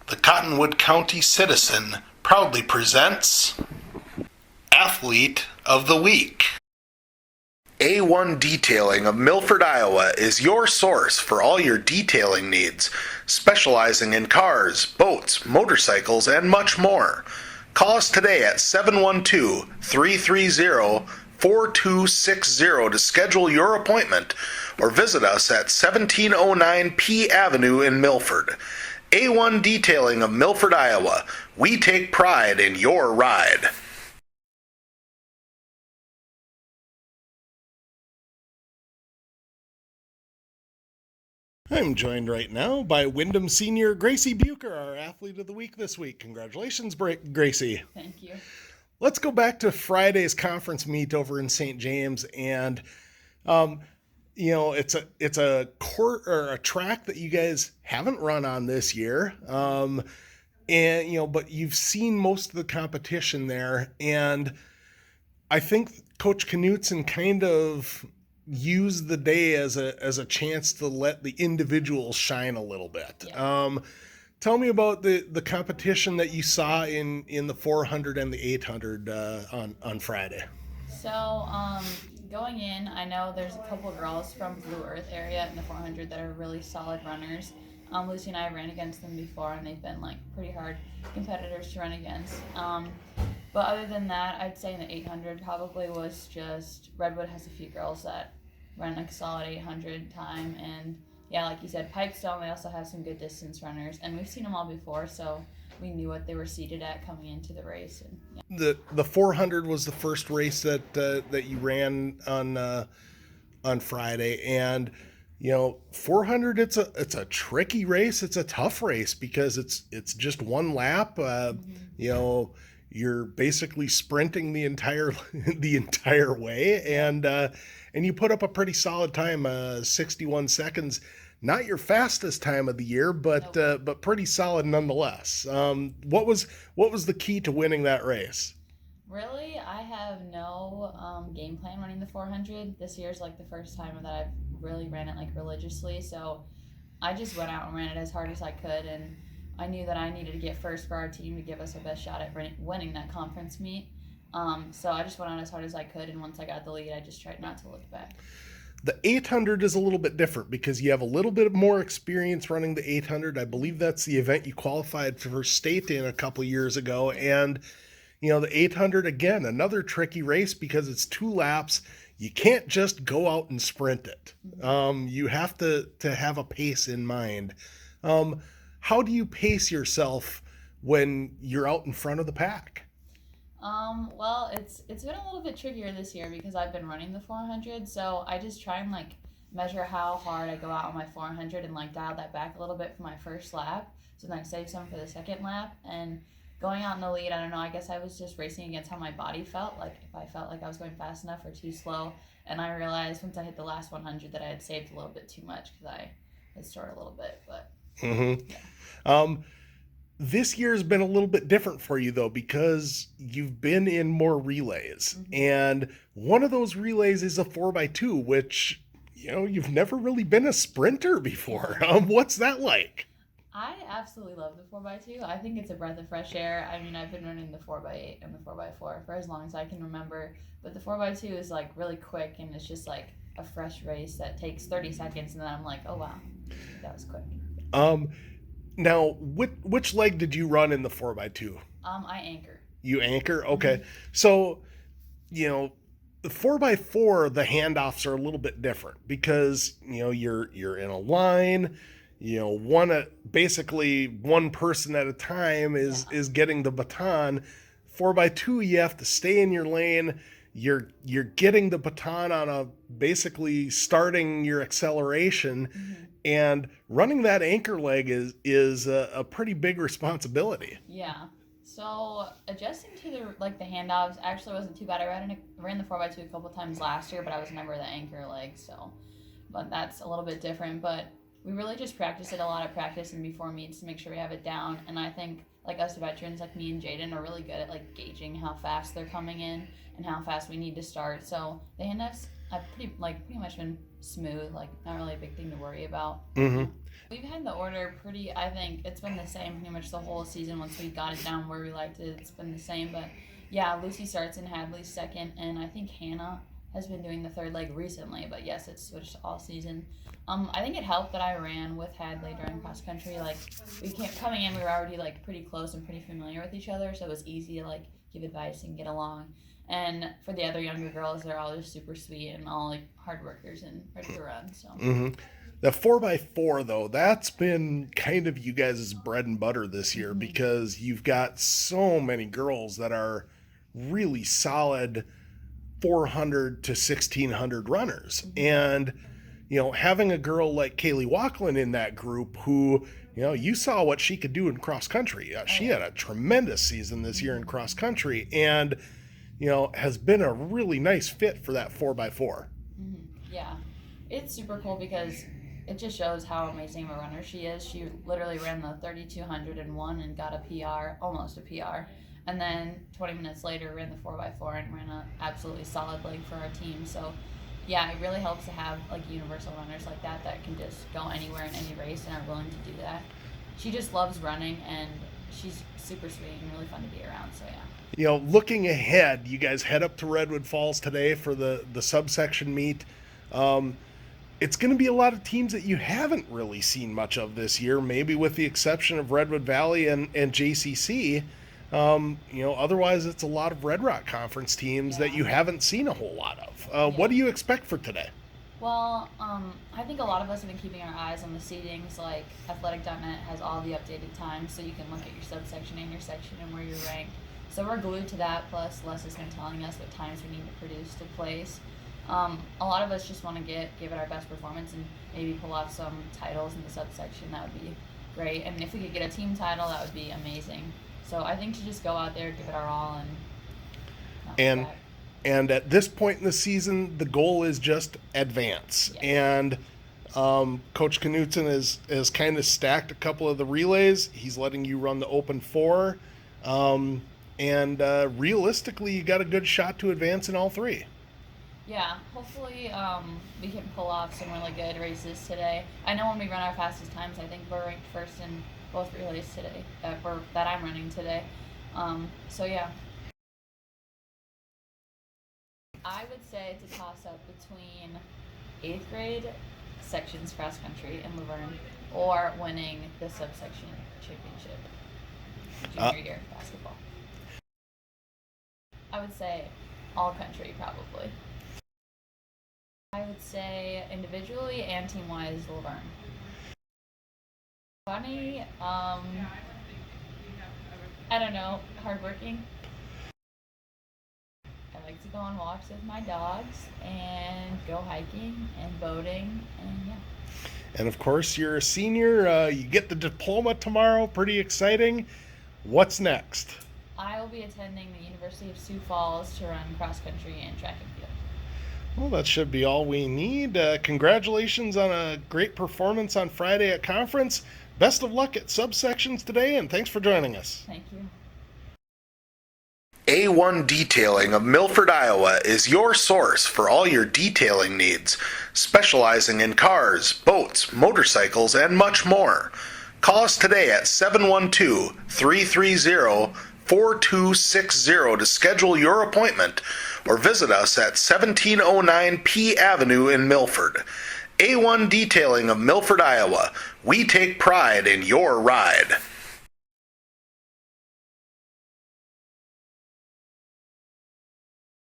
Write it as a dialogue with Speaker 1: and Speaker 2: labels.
Speaker 1: The Cottonwood County Citizen proudly presents Athlete of the Week. A1 Detailing of Milford, Iowa is your source for all your detailing needs, specializing in cars, boats, motorcycles, and much more. Call us today at 712-330-4260 to schedule your appointment, or visit us at 1709 P Avenue in Milford. A1 Detailing of Milford, Iowa. We take pride in your ride. I'm joined right now by Wyndham Senior Gracie Bucher, our Athlete of the Week this week. Congratulations, Gracie.
Speaker 2: Thank you.
Speaker 1: Let's go back to Friday's conference meet over in St. James, and it's a court or a track that you guys haven't run on this year, but you've seen most of the competition there, and I think Coach Knutson kind of used the day as a chance to let the individuals shine a little bit.
Speaker 2: Yeah.
Speaker 1: Tell me about the competition that you saw in the 400 and the 800 on Friday.
Speaker 2: So, going in, I know there's a couple girls from Blue Earth area in the 400 that are really solid runners. Lucy and I ran against them before, and they've been like pretty hard competitors to run against. But other than that, I'd say in the 800 probably was just Redwood has a few girls that run like a solid 800 time, and yeah, like you said, Pipestone, they also have some good distance runners, and we've seen them all before, so we knew what they were seated at coming into the race. And yeah.
Speaker 1: The 400 was the first race that you ran on Friday, and 400 it's a tricky race. It's a tough race because it's just one lap. You're basically sprinting the entire way, and you put up a pretty solid time, 61 seconds. Not your fastest time of the year, but
Speaker 2: Nope.
Speaker 1: But pretty solid nonetheless. What was the key to winning that race?
Speaker 2: Really, I have no game plan running the 400. This year's like the first time that I've really ran it like religiously, so I just went out and ran it as hard as I could, and I knew that I needed to get first for our team to give us our best shot at winning that conference meet. So I just went out as hard as I could, and once I got the lead, I just tried not to look back.
Speaker 1: The 800 is a little bit different because you have a little bit more experience running the 800. I believe that's the event you qualified for state in a couple years ago, and the 800 again, another tricky race because it's 2 laps. You can't just go out and sprint it. You have to have a pace in mind. How do you pace yourself when you're out in front of the pack?
Speaker 2: Well, it's been a little bit trickier this year because I've been running the 400, so I just try and like measure how hard I go out on my 400 and like dial that back a little bit for my first lap, so then I save some for the second lap. And going out in the lead, I don't know, I guess I was just racing against how my body felt, like if I felt like I was going fast enough or too slow. And I realized once I hit the last 100 that I had saved a little bit too much because I had stored a little bit, but
Speaker 1: Mm-hmm.
Speaker 2: yeah.
Speaker 1: Um, this year's been a little bit different for you though because you've been in more relays,
Speaker 2: Mm-hmm.
Speaker 1: and one of those relays is a 4x2, which you've never really been a sprinter before. What's that like?
Speaker 2: I absolutely love the 4x2. I think it's a breath of fresh air. I mean, I've been running the 4x8 and the 4x4 for as long as I can remember, but the 4x2 is like really quick, and it's just like a fresh race that takes 30 seconds, and then I'm like, oh wow, that was quick.
Speaker 1: Um, Now, which leg did you run in the 4x2?
Speaker 2: I anchor.
Speaker 1: You anchor? Okay.
Speaker 2: Mm-hmm.
Speaker 1: So, the 4x4, the handoffs are a little bit different because, you're in a line, basically one person at a time is
Speaker 2: Yeah.
Speaker 1: is getting the baton. 4x2, you have to stay in your lane. You're getting the baton on a basically starting your acceleration,
Speaker 2: Mm-hmm.
Speaker 1: and running that anchor leg is a pretty big responsibility.
Speaker 2: Yeah. So adjusting to the handoffs actually wasn't too bad. I ran the 4x2 a couple times last year, but I was never the anchor leg, so but that's a little bit different. But we really just practice it, a lot of practice and before meets to make sure we have it down. And I think like us veterans like me and Jaden are really good at like gauging how fast they're coming in and how fast we need to start. So the handoffs I've pretty much been smooth, like not really a big thing to worry about.
Speaker 1: Mm-hmm.
Speaker 2: We've had the order I think it's been the same pretty much the whole season. Once we got it down where we liked it, it's been the same. But yeah, Lucy starts in Hadley's second, and I think Hannah has been doing the third leg recently. But yes, it's switched all season. I think it helped that I ran with Hadley during cross country. Like coming in, we were already like pretty close and pretty familiar with each other, so it was easy to like give advice and get along. And for the other younger girls, they're all just super sweet and all like hard workers and ready to run. So.
Speaker 1: Mm-hmm. The 4x4, though, that's been kind of you guys' bread and butter this year because you've got so many girls that are really solid 400 to 1600 runners. And, having a girl like Kaylee Walklin in that group who, you saw what she could do in cross country. She had a tremendous season this year in cross country and, has been a really nice fit for that 4x4.
Speaker 2: Yeah, it's super cool because it just shows how amazing of a runner she is. She literally ran the 3201 and got a PR, almost a PR. And then 20 minutes later ran the 4x4 and ran an absolutely solid leg for our team. So yeah, it really helps to have like universal runners like that can just go anywhere in any race and are willing to do that. She just loves running and she's super sweet and really fun to be around. So yeah.
Speaker 1: Looking ahead, you guys head up to Redwood Falls today for the subsection meet. It's going to be a lot of teams that you haven't really seen much of this year, maybe with the exception of Redwood Valley and JCC. Otherwise it's a lot of Red Rock Conference teams that you haven't seen a whole lot of. What do you expect for today?
Speaker 2: Well, I think a lot of us have been keeping our eyes on the seedings. Like Athletic.net has all the updated times, so you can look at your subsection and your section and where you're ranked. So we're glued to that. Plus, Les has been telling us what times we need to produce to place. A lot of us just want to give it our best performance and maybe pull off some titles in the subsection. That would be great. And if we could get a team title, that would be amazing. So I think to just go out there, give it our all, and
Speaker 1: at this point in the season, the goal is just advance.
Speaker 2: Yes.
Speaker 1: And Coach Knutson has kind of stacked a couple of the relays. He's letting you run the open 4. And realistically, you got a good shot to advance in all 3.
Speaker 2: Yeah, hopefully we can pull off some really good races today. I know when we run our fastest times, I think we're ranked first in both relays today, that I'm running today. So yeah. I would say it's a toss-up between 8th grade sections cross country in Laverne or winning the subsection championship junior year basketball. I would say all country probably. I would say individually and team-wise Laverne. Funny, I don't know, hardworking. I like to go on walks with my dogs and go hiking and boating and yeah.
Speaker 1: And of course, you're a senior. You get the diploma tomorrow. Pretty exciting. What's next?
Speaker 2: I will be attending the University of Sioux Falls to run cross country and track and field.
Speaker 1: Well, that should be all we need. Congratulations on a great performance on Friday at conference. Best of luck at subsections today, and thanks for joining us.
Speaker 2: Thank you.
Speaker 1: A1 Detailing of Milford, Iowa is your source for all your detailing needs, specializing in cars, boats, motorcycles, and much more. Call us today at 712-330-4260 to schedule your appointment, or visit us at 1709 P Avenue in Milford. A1 Detailing of Milford, Iowa. We take pride in your ride.